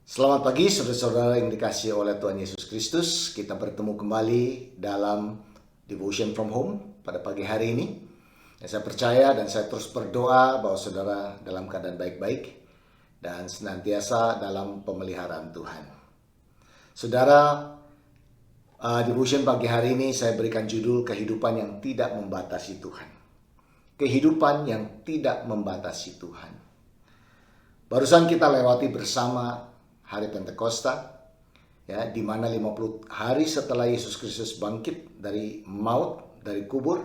Selamat pagi saudara-saudara yang dikasihi oleh Tuhan Yesus Kristus. Kita bertemu kembali dalam Devotion from Home pada pagi hari ini. Saya percaya dan saya terus berdoa bahwa saudara dalam keadaan baik-baik dan senantiasa dalam pemeliharaan Tuhan. Saudara, Devotion pagi hari ini saya berikan judul Kehidupan yang Tidak Membatasi Tuhan. Kehidupan yang tidak membatasi Tuhan. Barusan kita lewati bersama Hari Pentakosta, ya, di mana 50 hari setelah Yesus Kristus bangkit dari maut, dari kubur,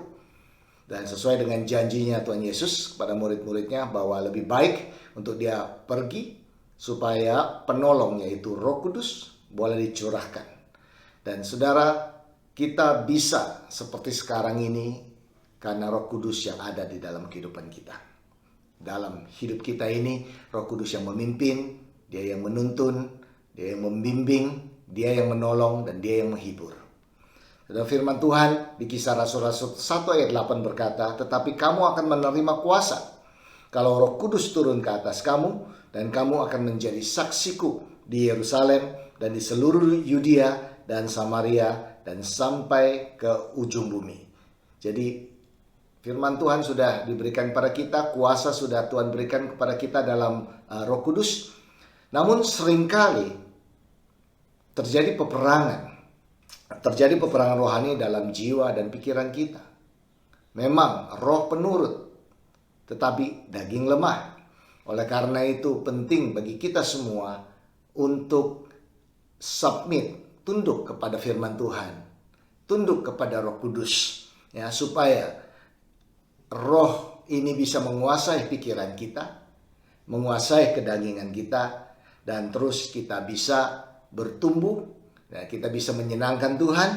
dan sesuai dengan janjinya Tuhan Yesus kepada murid-muridnya bahwa lebih baik untuk dia pergi supaya penolong yaitu Roh Kudus boleh dicurahkan. Dan saudara, kita bisa seperti sekarang ini karena Roh Kudus yang ada di dalam kehidupan kita. Dalam hidup kita ini, Roh Kudus yang memimpin, Dia yang menuntun, Dia yang membimbing, Dia yang menolong, dan Dia yang menghibur. Dan firman Tuhan di Kisah Rasul-Rasul 1 ayat 8 berkata, "Tetapi kamu akan menerima kuasa kalau Roh Kudus turun ke atas kamu, dan kamu akan menjadi saksiku di Yerusalem dan di seluruh Yudea dan Samaria dan sampai ke ujung bumi." Jadi firman Tuhan sudah diberikan kepada kita, kuasa sudah Tuhan berikan kepada kita dalam Roh Kudus. Namun seringkali terjadi peperangan rohani dalam jiwa dan pikiran kita. Memang roh penurut, tetapi daging lemah. Oleh karena itu penting bagi kita semua untuk submit, tunduk kepada firman Tuhan, tunduk kepada Roh Kudus, ya, supaya roh ini bisa menguasai pikiran kita, menguasai kedagingan kita, dan terus kita bisa bertumbuh, ya, kita bisa menyenangkan Tuhan,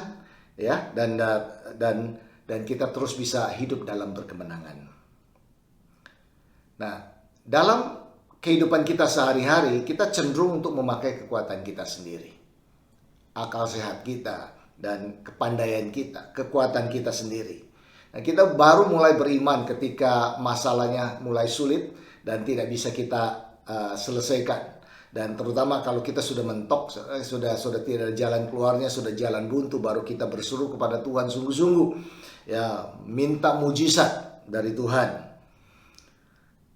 ya, dan kita terus bisa hidup dalam berkemenangan. Nah, dalam kehidupan kita sehari-hari, kita cenderung untuk memakai kekuatan kita sendiri, akal sehat kita dan kepandaian kita, kekuatan kita sendiri. Nah, kita baru mulai beriman ketika masalahnya mulai sulit dan tidak bisa kita selesaikan. Dan terutama kalau kita sudah mentok, sudah tidak ada jalan keluarnya, sudah jalan buntu, baru kita berseru kepada Tuhan sungguh-sungguh, ya, minta mujizat dari Tuhan.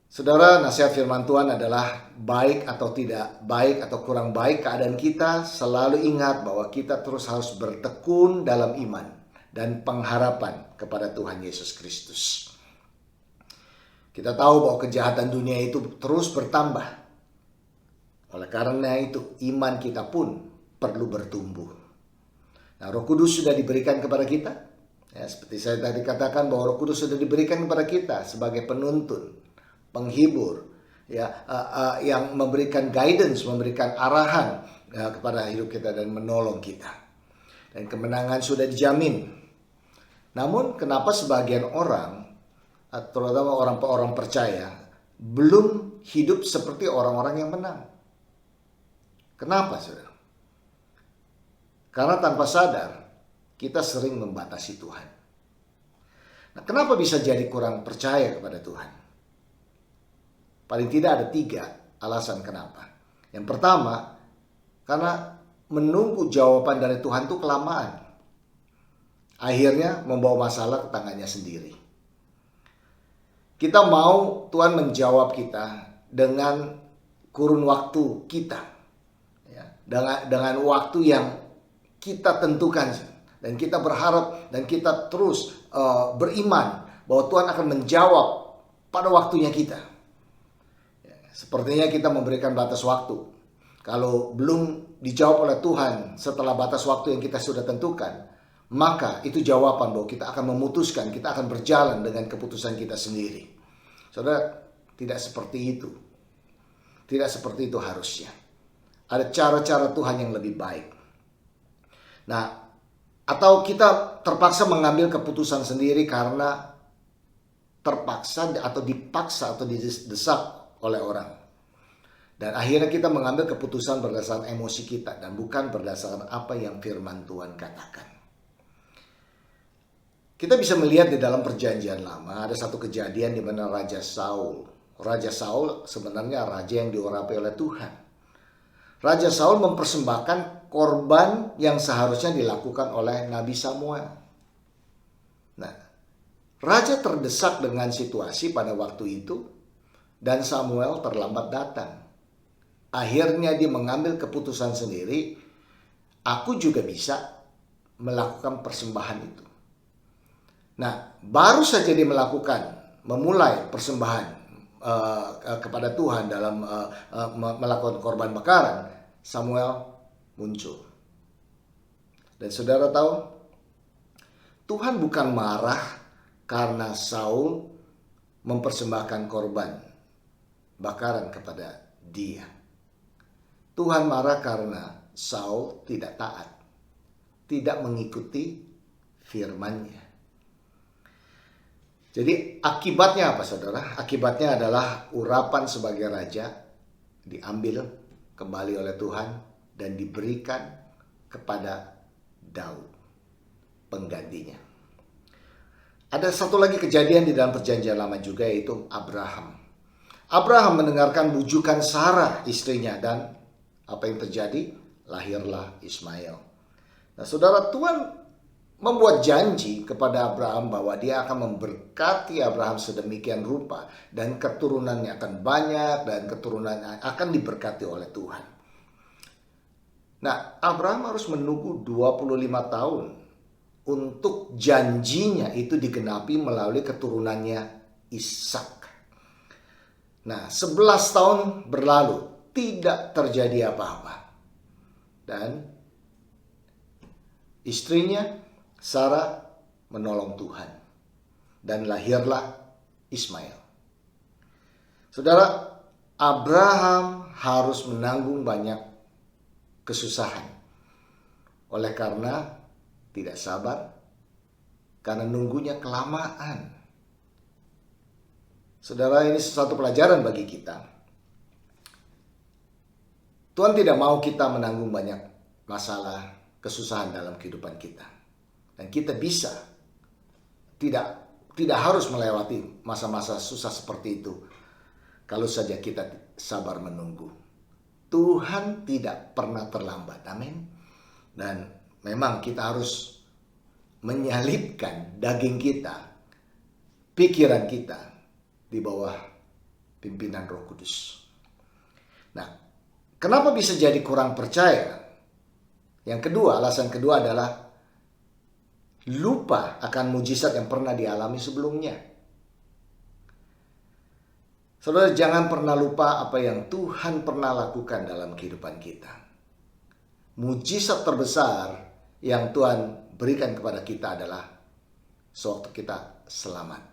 Saudara, nasihat firman Tuhan adalah baik atau tidak, baik atau kurang baik keadaan kita, selalu ingat bahwa kita terus harus bertekun dalam iman dan pengharapan kepada Tuhan Yesus Kristus. Kita tahu bahwa kejahatan dunia itu terus bertambah. Oleh karena itu, iman kita pun perlu bertumbuh. Nah, Roh Kudus sudah diberikan kepada kita. Ya, seperti saya tadi katakan bahwa Roh Kudus sudah diberikan kepada kita sebagai penuntun, penghibur, ya, yang memberikan guidance, memberikan arahan, ya, kepada hidup kita dan menolong kita. Dan kemenangan sudah dijamin. Namun, kenapa sebagian orang, terutama orang percaya, belum hidup seperti orang-orang yang menang? Kenapa, saudara? Karena tanpa sadar, kita sering membatasi Tuhan. Nah, kenapa bisa jadi kurang percaya kepada Tuhan? Paling tidak ada 3 alasan kenapa. Yang pertama, karena menunggu jawaban dari Tuhan itu kelamaan. Akhirnya membawa masalah ke tangannya sendiri. Kita mau Tuhan menjawab kita dengan kurun waktu kita. Dengan waktu yang kita tentukan, dan kita berharap dan kita terus beriman bahwa Tuhan akan menjawab pada waktunya kita. Sepertinya kita memberikan batas waktu. Kalau belum dijawab oleh Tuhan setelah batas waktu yang kita sudah tentukan, maka itu jawaban bahwa kita akan memutuskan, kita akan berjalan dengan keputusan kita sendiri. Saudara, tidak seperti itu. Tidak seperti itu harusnya. Ada cara-cara Tuhan yang lebih baik. Nah, atau kita terpaksa mengambil keputusan sendiri karena terpaksa atau dipaksa atau didesak oleh orang. Dan akhirnya kita mengambil keputusan berdasarkan emosi kita dan bukan berdasarkan apa yang firman Tuhan katakan. Kita bisa melihat di dalam perjanjian lama ada satu kejadian di mana Raja Saul sebenarnya raja yang diurapi oleh Tuhan. Raja Saul mempersembahkan korban yang seharusnya dilakukan oleh Nabi Samuel. Nah, raja terdesak dengan situasi pada waktu itu dan Samuel terlambat datang. Akhirnya dia mengambil keputusan sendiri, aku juga bisa melakukan persembahan itu. Nah, baru saja dia memulai persembahan kepada Tuhan dalam melakukan korban bakaran, Samuel muncul. Dan saudara tahu, Tuhan bukan marah karena Saul mempersembahkan korban bakaran kepada dia. Tuhan marah karena Saul tidak taat, tidak mengikuti firman-Nya. Jadi akibatnya apa, saudara? Akibatnya adalah urapan sebagai raja diambil kembali oleh Tuhan dan diberikan kepada Daud, penggantinya. Ada satu lagi kejadian di dalam perjanjian lama juga, yaitu Abraham. Abraham mendengarkan bujukan Sarah istrinya, dan apa yang terjadi? Lahirlah Ismail. Nah, saudara, Tuhan membuat janji kepada Abraham bahwa dia akan memberkati Abraham sedemikian rupa, dan keturunannya akan banyak, dan keturunannya akan diberkati oleh Tuhan. Nah, Abraham harus menunggu 25 tahun untuk janjinya itu digenapi melalui keturunannya Ishak. Nah, 11 tahun berlalu, tidak terjadi apa-apa. Dan istrinya Sarah menolong Tuhan, dan lahirlah Ismail. Saudara, Abraham harus menanggung banyak kesusahan oleh karena tidak sabar, karena nunggunya kelamaan. Saudara, ini sesuatu pelajaran bagi kita. Tuhan tidak mau kita menanggung banyak masalah, kesusahan dalam kehidupan kita. Dan kita bisa tidak harus melewati masa-masa susah seperti itu kalau saja kita sabar menunggu. Tuhan tidak pernah terlambat. Amin. Dan memang kita harus menyalipkan daging kita, pikiran kita di bawah pimpinan Roh Kudus. Nah, kenapa bisa jadi kurang percaya? Yang kedua, alasan kedua adalah lupa akan mujizat yang pernah dialami sebelumnya. Saudara, jangan pernah lupa apa yang Tuhan pernah lakukan dalam kehidupan kita. Mujizat terbesar yang Tuhan berikan kepada kita adalah sewaktu kita selamat,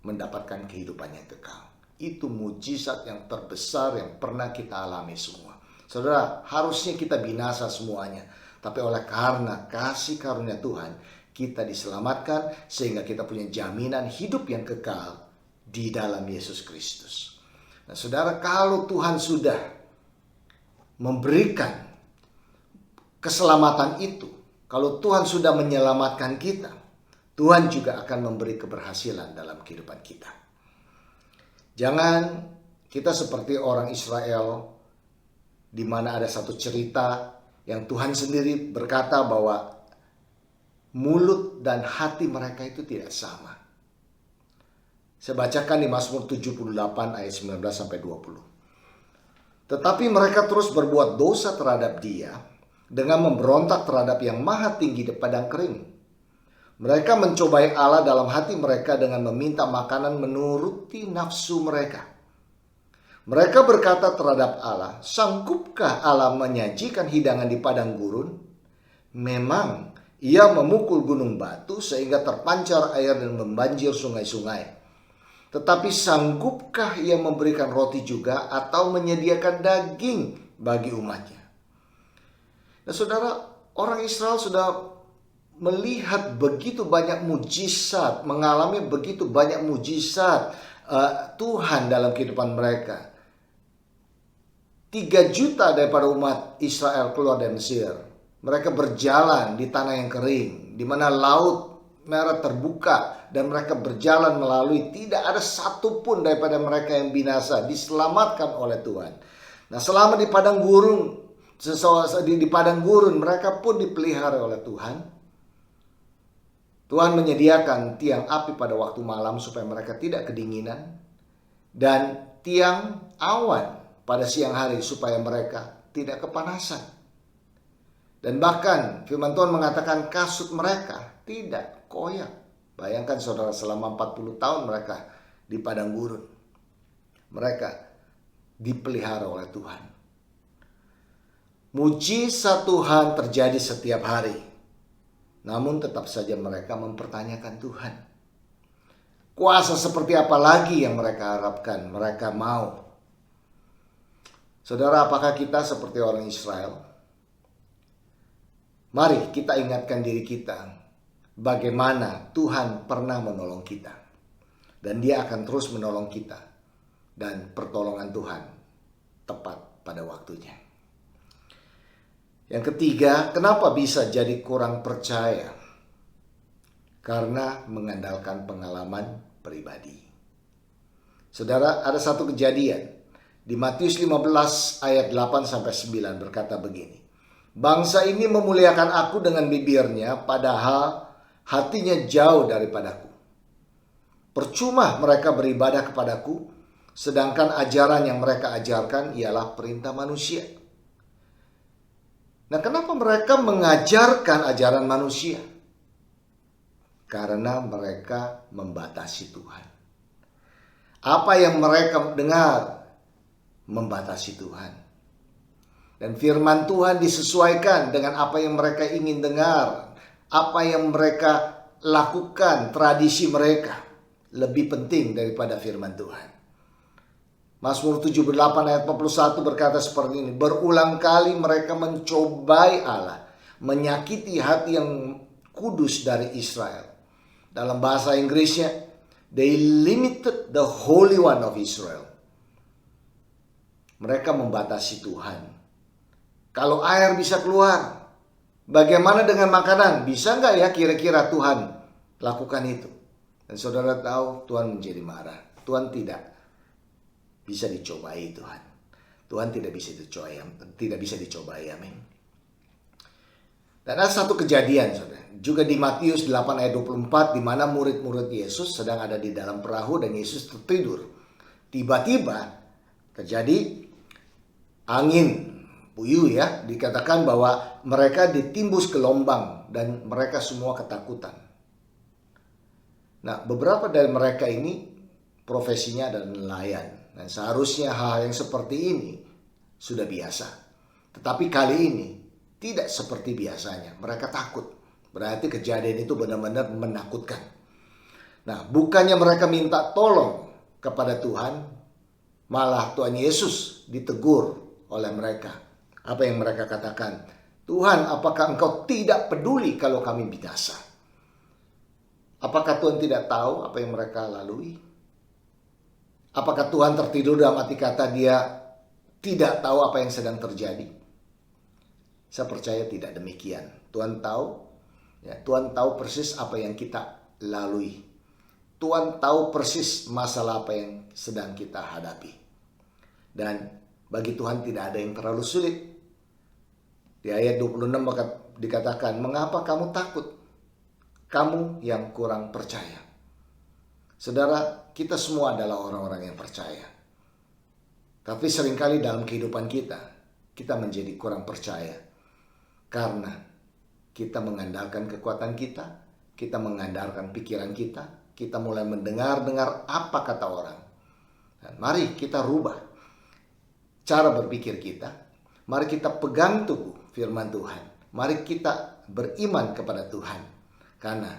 mendapatkan kehidupan yang kekal. Itu mujizat yang terbesar yang pernah kita alami semua. Saudara, harusnya kita binasa semuanya, tapi oleh karena kasih karunia Tuhan, kita diselamatkan sehingga kita punya jaminan hidup yang kekal di dalam Yesus Kristus. Nah, saudara, kalau Tuhan sudah memberikan keselamatan itu, kalau Tuhan sudah menyelamatkan kita, Tuhan juga akan memberi keberhasilan dalam kehidupan kita. Jangan kita seperti orang Israel, di mana ada satu cerita yang Tuhan sendiri berkata bahwa mulut dan hati mereka itu tidak sama. Saya bacakan di Mazmur 78 ayat 19 sampai 20. Tetapi mereka terus berbuat dosa terhadap Dia dengan memberontak terhadap Yang Maha Tinggi di padang kering. Mereka mencobai Allah dalam hati mereka dengan meminta makanan menuruti nafsu mereka. Mereka berkata terhadap Allah, "Sanggupkah Allah menyajikan hidangan di padang gurun? Memang Ia memukul gunung batu sehingga terpancar air dan membanjir sungai-sungai. Tetapi sanggupkah Ia memberikan roti juga atau menyediakan daging bagi umatnya?" Nah, saudara, orang Israel sudah melihat begitu banyak mujizat, mengalami begitu banyak mujizat Tuhan dalam kehidupan mereka. 3 juta daripada umat Israel keluar dari Mesir. Mereka berjalan di tanah yang kering, di mana laut merah terbuka, dan mereka berjalan melalui, tidak ada satupun daripada mereka yang binasa, diselamatkan oleh Tuhan. Nah, selama di padang gurun, di padang gurun mereka pun dipelihara oleh Tuhan. Tuhan menyediakan tiang api pada waktu malam supaya mereka tidak kedinginan, dan tiang awan pada siang hari supaya mereka tidak kepanasan. Dan bahkan firman Tuhan mengatakan kasut mereka tidak koyak. Bayangkan saudara, selama 40 tahun mereka di padang gurun. Mereka dipelihara oleh Tuhan. Mujizat Tuhan terjadi setiap hari. Namun tetap saja mereka mempertanyakan Tuhan. Kuasa seperti apa lagi yang mereka harapkan, mereka mau? Saudara, apakah kita seperti orang Israel? Mari kita ingatkan diri kita bagaimana Tuhan pernah menolong kita. Dan Dia akan terus menolong kita. Dan pertolongan Tuhan tepat pada waktunya. Yang ketiga, kenapa bisa jadi kurang percaya? Karena mengandalkan pengalaman pribadi. Saudara, ada satu kejadian. Di Matius 15 ayat 8-9 berkata begini. Bangsa ini memuliakan aku dengan bibirnya, padahal hatinya jauh daripadaku. Percuma mereka beribadah kepadaku, sedangkan ajaran yang mereka ajarkan ialah perintah manusia. Nah, kenapa mereka mengajarkan ajaran manusia? Karena mereka membatasi Tuhan. Apa yang mereka dengar membatasi Tuhan. Dan firman Tuhan disesuaikan dengan apa yang mereka ingin dengar, apa yang mereka lakukan, tradisi mereka lebih penting daripada firman Tuhan. Mazmur 78 ayat 41 berkata seperti ini. Berulang kali mereka mencobai Allah, menyakiti hati yang kudus dari Israel. Dalam bahasa Inggrisnya, they limited the Holy One of Israel. Mereka membatasi Tuhan. Kalau air bisa keluar, bagaimana dengan makanan? Bisa nggak ya kira-kira Tuhan lakukan itu? Dan saudara tahu Tuhan menjadi marah. Tuhan tidak bisa dicobai Tuhan. Tuhan tidak bisa dicobai, amin. Dan ada satu kejadian, saudara, juga di Matius 8 ayat 24, di mana murid-murid Yesus sedang ada di dalam perahu dan Yesus tertidur. Tiba-tiba terjadi angin puyuh ya, dikatakan bahwa mereka ditimbus gelombang dan mereka semua ketakutan. Nah, beberapa dari mereka ini profesinya adalah nelayan. Dan seharusnya hal yang seperti ini sudah biasa. Tetapi kali ini tidak seperti biasanya. Mereka takut. Berarti kejadian itu benar-benar menakutkan. Nah, bukannya mereka minta tolong kepada Tuhan, malah Tuhan Yesus ditegur oleh mereka. Apa yang mereka katakan? Tuhan, apakah engkau tidak peduli kalau kami binasa? Apakah Tuhan tidak tahu apa yang mereka lalui? Apakah Tuhan tertidur dalam arti kata Dia tidak tahu apa yang sedang terjadi? Saya percaya tidak demikian. Tuhan tahu, ya, Tuhan tahu persis apa yang kita lalui. Tuhan tahu persis masalah apa yang sedang kita hadapi. Dan bagi Tuhan tidak ada yang terlalu sulit. Di ayat 26 dikatakan, mengapa kamu takut? Kamu yang kurang percaya. Saudara, kita semua adalah orang-orang yang percaya. Tapi seringkali dalam kehidupan kita menjadi kurang percaya. Karena kita mengandalkan kekuatan kita mengandalkan pikiran kita mulai mendengar apa kata orang. Dan mari kita rubah cara berpikir kita. Mari kita pegang teguh firman Tuhan. Mari kita beriman kepada Tuhan. Karena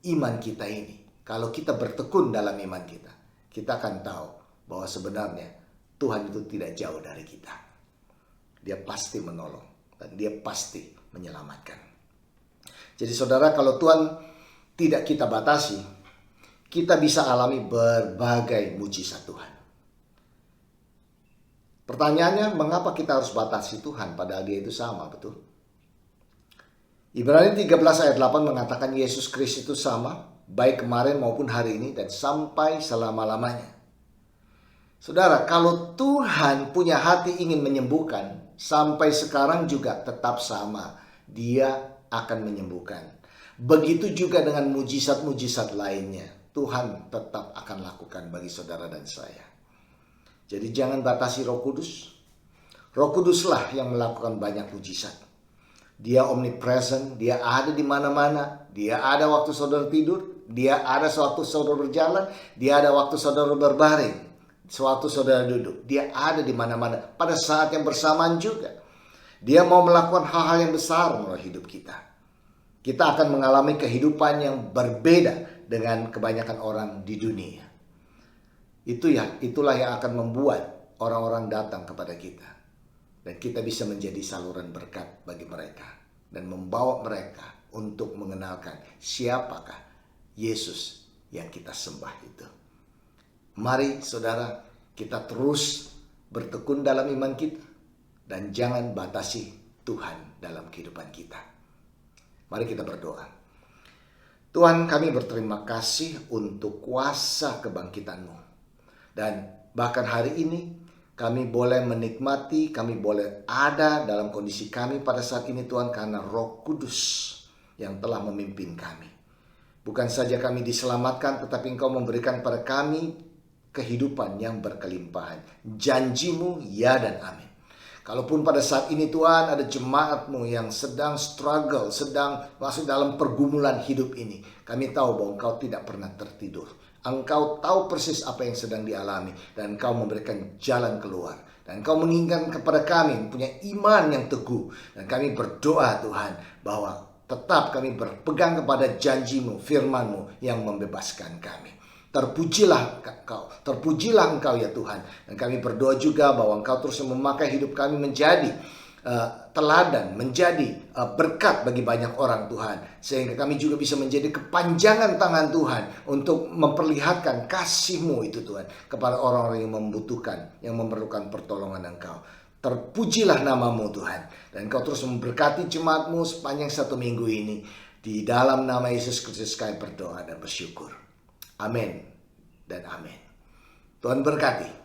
iman kita ini, kalau kita bertekun dalam iman kita akan tahu bahwa sebenarnya Tuhan itu tidak jauh dari kita. Dia pasti menolong dan Dia pasti menyelamatkan. Jadi saudara, kalau Tuhan tidak kita batasi, kita bisa alami berbagai mujizat Tuhan. Pertanyaannya, mengapa kita harus batasi Tuhan padahal Dia itu sama, betul? Ibrani 13 ayat 8 mengatakan Yesus Kristus itu sama, baik kemarin maupun hari ini dan sampai selama-lamanya. Saudara, kalau Tuhan punya hati ingin menyembuhkan, sampai sekarang juga tetap sama. Dia akan menyembuhkan. Begitu juga dengan mujizat-mujizat lainnya. Tuhan tetap akan lakukan bagi saudara dan saya. Jadi jangan batasi Roh Kudus. Roh Kuduslah yang melakukan banyak mujizat. Dia omnipresent, dia ada di mana-mana. Dia ada waktu saudara tidur, dia ada waktu saudara berjalan, dia ada waktu saudara berbaring, waktu saudara duduk. Dia ada di mana-mana pada saat yang bersamaan juga. Dia mau melakukan hal-hal yang besar melalui hidup kita. Kita akan mengalami kehidupan yang berbeda dengan kebanyakan orang di dunia. Itulah yang akan membuat orang-orang datang kepada kita. Dan kita bisa menjadi saluran berkat bagi mereka. Dan membawa mereka untuk mengenalkan siapakah Yesus yang kita sembah itu. Mari saudara, kita terus bertekun dalam iman kita. Dan jangan batasi Tuhan dalam kehidupan kita. Mari kita berdoa. Tuhan, kami berterima kasih untuk kuasa kebangkitan-Mu. Dan bahkan hari ini kami boleh menikmati, kami boleh ada dalam kondisi kami pada saat ini Tuhan, karena Roh Kudus yang telah memimpin kami. Bukan saja kami diselamatkan, tetapi Engkau memberikan pada kami kehidupan yang berkelimpahan. Janji-Mu ya dan amin. Kalaupun pada saat ini Tuhan ada jemaat-Mu yang sedang struggle, sedang masuk dalam pergumulan hidup ini, kami tahu bahwa Engkau tidak pernah tertidur. Engkau tahu persis apa yang sedang dialami dan Engkau memberikan jalan keluar. Dan Engkau menginginkan kepada kami punya iman yang teguh. Dan kami berdoa Tuhan bahwa tetap kami berpegang kepada janji-Mu, firman-Mu yang membebaskan kami. Terpujilah Engkau ya Tuhan. Dan kami berdoa juga bahwa Engkau terus memakai hidup kami menjadi teladan, menjadi berkat bagi banyak orang Tuhan. Sehingga kami juga bisa menjadi kepanjangan tangan Tuhan untuk memperlihatkan kasih-Mu itu Tuhan kepada orang-orang yang membutuhkan, yang memerlukan pertolongan Engkau. Terpujilah nama-Mu Tuhan. Dan Engkau terus memberkati jemaat-Mu sepanjang 1 minggu ini. Di dalam nama Yesus Kristus kami berdoa dan bersyukur. Amin dan amin. Tuhan berkati.